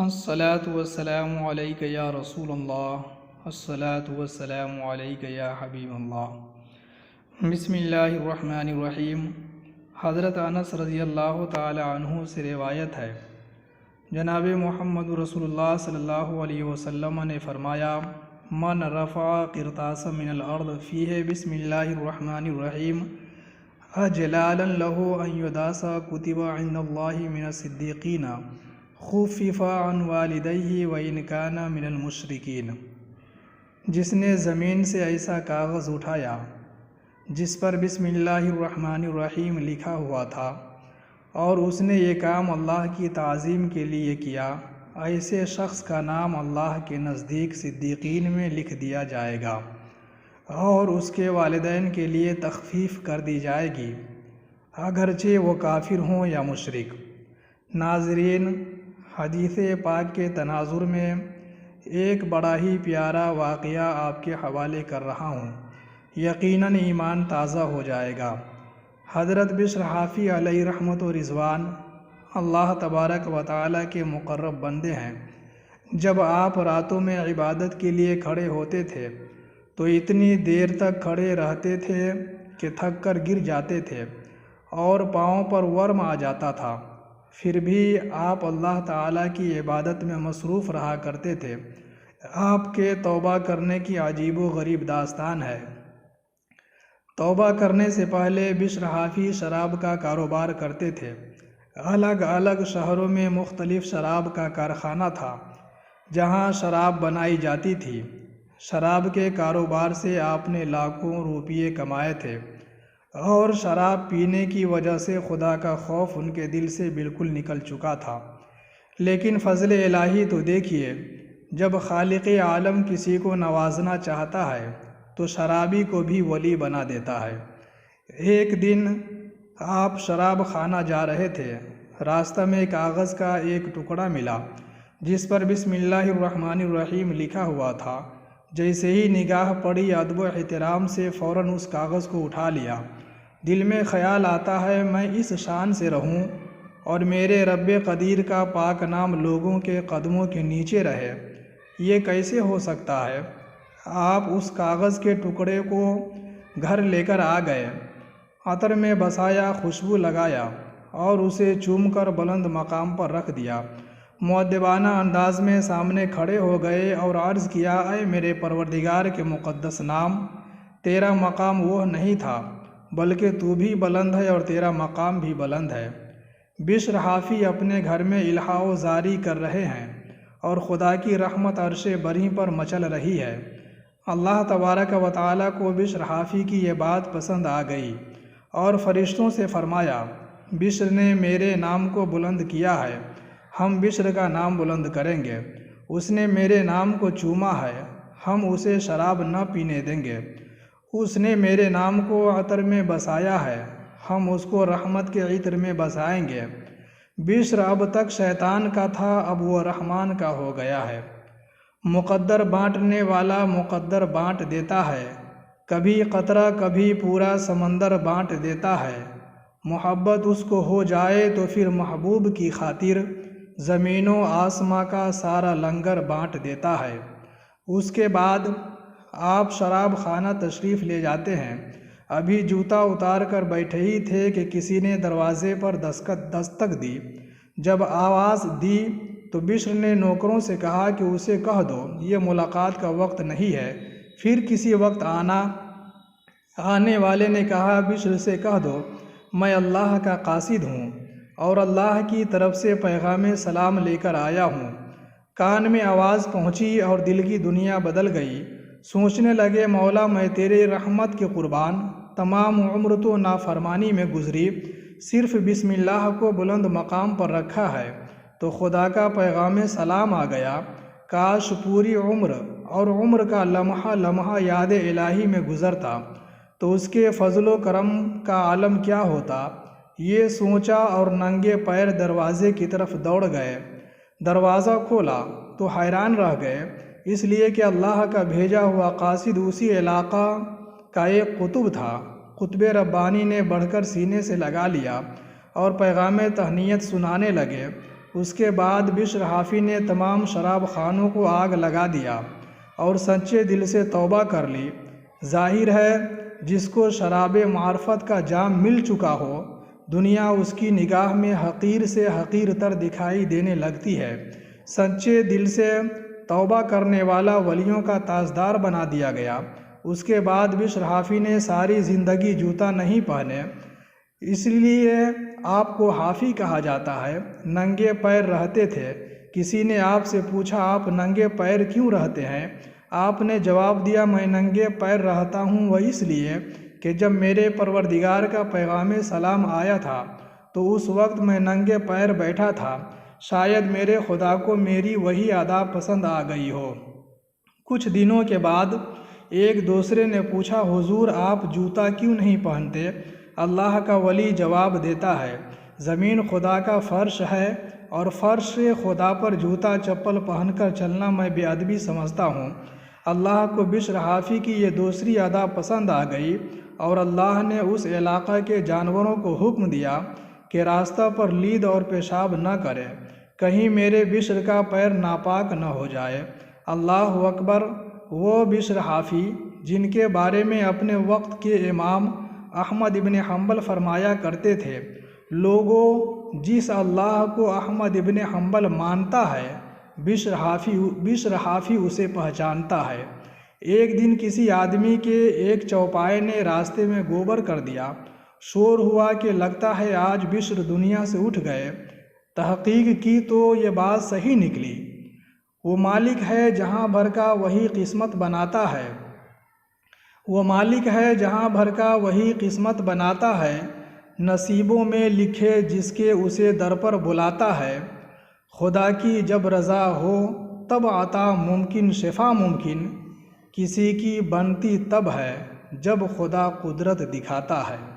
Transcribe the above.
الصلاة والسلام علیک یا رسول اللہ، الصلاة والسلام علیک یا حبیب اللہ۔ بسم اللہ الرحمن الرحیم۔ حضرت انس رضی اللہ تعالی عنہ سے روایت ہے، جناب محمد رسول اللہ صلی اللہ علیہ وسلم نے فرمایا، من رفع قرطاسا من الارض فیہ بسم اللہ الرحمن الرحیم اجلالا لہ ان یداس کتب عند اللہ من الصدیقین خفف عن والدیہ وإن کان من المشرکین۔ جس نے زمین سے ایسا کاغذ اٹھایا جس پر بسم اللہ الرحمن الرحیم لکھا ہوا تھا اور اس نے یہ کام اللہ کی تعظیم کے لیے کیا، ایسے شخص کا نام اللہ کے نزدیک صدیقین میں لکھ دیا جائے گا اور اس کے والدین کے لیے تخفیف کر دی جائے گی، اگرچہ وہ کافر ہوں یا مشرک۔ ناظرین، حدیث پاک کے تناظر میں ایک بڑا ہی پیارا واقعہ آپ کے حوالے کر رہا ہوں، یقیناً ایمان تازہ ہو جائے گا۔ حضرت بشر حافی علیہ رحمت و رضوان اللہ تبارک و تعالیٰ کے مقرب بندے ہیں۔ جب آپ راتوں میں عبادت کے لیے کھڑے ہوتے تھے تو اتنی دیر تک کھڑے رہتے تھے کہ تھک کر گر جاتے تھے اور پاؤں پر ورم آ جاتا تھا، پھر بھی آپ اللہ تعالیٰ کی عبادت میں مصروف رہا کرتے تھے۔ آپ کے توبہ کرنے کی عجیب و غریب داستان ہے۔ توبہ کرنے سے پہلے بشر حافی شراب کا کاروبار کرتے تھے۔ الگ الگ شہروں میں مختلف شراب کا کارخانہ تھا جہاں شراب بنائی جاتی تھی۔ شراب کے کاروبار سے آپ نے لاکھوں روپے کمائے تھے اور شراب پینے کی وجہ سے خدا کا خوف ان کے دل سے بالکل نکل چکا تھا۔ لیکن فضل الہی تو دیکھیے، جب خالق عالم کسی کو نوازنا چاہتا ہے تو شرابی کو بھی ولی بنا دیتا ہے۔ ایک دن آپ شراب خانہ جا رہے تھے، راستہ میں کاغذ کا ایک ٹکڑا ملا جس پر بسم اللہ الرحمن الرحیم لکھا ہوا تھا۔ جیسے ہی نگاہ پڑی، ادب و احترام سے فوراً اس کاغذ کو اٹھا لیا۔ دل میں خیال آتا ہے، میں اس شان سے رہوں اور میرے رب قدیر کا پاک نام لوگوں کے قدموں کے نیچے رہے، یہ کیسے ہو سکتا ہے؟ آپ اس کاغذ کے ٹکڑے کو گھر لے کر آ گئے، عطر میں بسایا، خوشبو لگایا اور اسے چوم کر بلند مقام پر رکھ دیا۔ مؤدبانہ انداز میں سامنے کھڑے ہو گئے اور عرض کیا، اے میرے پروردگار کے مقدس نام، تیرا مقام وہ نہیں تھا بلکہ تو بھی بلند ہے اور تیرا مقام بھی بلند ہے۔ بشر حافی اپنے گھر میں الحاح و زاری کر رہے ہیں اور خدا کی رحمت عرش بری پر مچل رہی ہے۔ اللہ تبارک و تعالیٰ کو بشر حافی کی یہ بات پسند آ گئی اور فرشتوں سے فرمایا، بشر نے میرے نام کو بلند کیا ہے، ہم بشر کا نام بلند کریں گے۔ اس نے میرے نام کو چوما ہے، ہم اسے شراب نہ پینے دیں گے۔ اس نے میرے نام کو عطر میں بسایا ہے، ہم اس کو رحمت کے عطر میں بسائیں گے۔ بشر اب تک شیطان کا تھا، اب وہ رحمان کا ہو گیا ہے۔ مقدر بانٹنے والا مقدر بانٹ دیتا ہے، کبھی قطرہ کبھی پورا سمندر بانٹ دیتا ہے۔ محبت اس کو ہو جائے تو پھر محبوب کی خاطر زمین و آسماں کا سارا لنگر بانٹ دیتا ہے۔ اس کے بعد آپ شراب خانہ تشریف لے جاتے ہیں۔ ابھی جوتا اتار کر بیٹھے ہی تھے کہ کسی نے دروازے پر دستک دی۔ جب آواز دی تو بشر نے نوکروں سے کہا کہ اسے کہہ دو یہ ملاقات کا وقت نہیں ہے، پھر کسی وقت آنا۔ آنے والے نے کہا، بشر سے کہہ دو میں اللہ کا قاصد ہوں اور اللہ کی طرف سے پیغام سلام لے کر آیا ہوں۔ کان میں آواز پہنچی اور دل کی دنیا بدل گئی۔ سوچنے لگے، مولا میں تیرے رحمت کے قربان، تمام عمر تو نافرمانی میں گزری، صرف بسم اللہ کو بلند مقام پر رکھا ہے تو خدا کا پیغام سلام آ گیا۔ کاش پوری عمر اور عمر کا لمحہ لمحہ یاد الہی میں گزرتا تو اس کے فضل و کرم کا عالم کیا ہوتا۔ یہ سوچا اور ننگے پیر دروازے کی طرف دوڑ گئے۔ دروازہ کھولا تو حیران رہ گئے، اس لیے کہ اللہ کا بھیجا ہوا قاصد اسی علاقہ کا ایک قطب تھا۔ قطب ربانی نے بڑھ کر سینے سے لگا لیا اور پیغام تہنیت سنانے لگے۔ اس کے بعد بشر حافی نے تمام شراب خانوں کو آگ لگا دیا اور سچے دل سے توبہ کر لی۔ ظاہر ہے جس کو شراب معرفت کا جام مل چکا ہو، دنیا اس کی نگاہ میں حقیر سے حقیر تر دکھائی دینے لگتی ہے۔ سچے دل سے توبہ کرنے والا ولیوں کا تاجدار بنا دیا گیا۔ اس کے بعد بشر حافی نے ساری زندگی جوتا نہیں پہنے، اس لیے آپ کو حافی کہا جاتا ہے۔ ننگے پیر رہتے تھے۔ کسی نے آپ سے پوچھا آپ ننگے پیر کیوں رہتے ہیں؟ آپ نے جواب دیا میں ننگے پیر رہتا ہوں وہ اس لیے کہ جب میرے پروردگار کا پیغام سلام آیا تھا تو اس وقت میں ننگے پیر بیٹھا تھا، شاید میرے خدا کو میری وہی ادا پسند آ گئی ہو۔ کچھ دنوں کے بعد ایک دوسرے نے پوچھا حضور آپ جوتا کیوں نہیں پہنتے؟ اللہ کا ولی جواب دیتا ہے زمین خدا کا فرش ہے اور فرش خدا پر جوتا چپل پہن کر چلنا میں بے ادبی سمجھتا ہوں۔ اللہ کو بشر حافی کی یہ دوسری ادا پسند آ گئی اور اللہ نے اس علاقہ کے جانوروں کو حکم دیا کہ راستہ پر لید اور پیشاب نہ کرے، کہیں میرے بشر کا پیر ناپاک نہ ہو جائے۔ اللہ اکبر۔ وہ بشر حافی جن کے بارے میں اپنے وقت کے امام احمد ابن حنبل فرمایا کرتے تھے، لوگوں جس اللہ کو احمد ابن حنبل مانتا ہے بشر حافی اسے پہچانتا ہے۔ ایک دن کسی آدمی کے ایک چوپائے نے راستے میں گوبر کر دیا۔ شور ہوا کہ لگتا ہے آج بشر دنیا سے اٹھ گئے۔ تحقیق کی تو یہ بات صحیح نکلی۔ وہ مالک ہے جہاں بھر کا وہی قسمت بناتا ہے، وہ مالک ہے جہاں بھر کا وہی قسمت بناتا ہے، نصیبوں میں لکھے جس کے اسے در پر بلاتا ہے۔ خدا کی جب رضا ہو تب عطا ممکن شفا ممکن، کسی کی بنتی تب ہے جب خدا قدرت دکھاتا ہے۔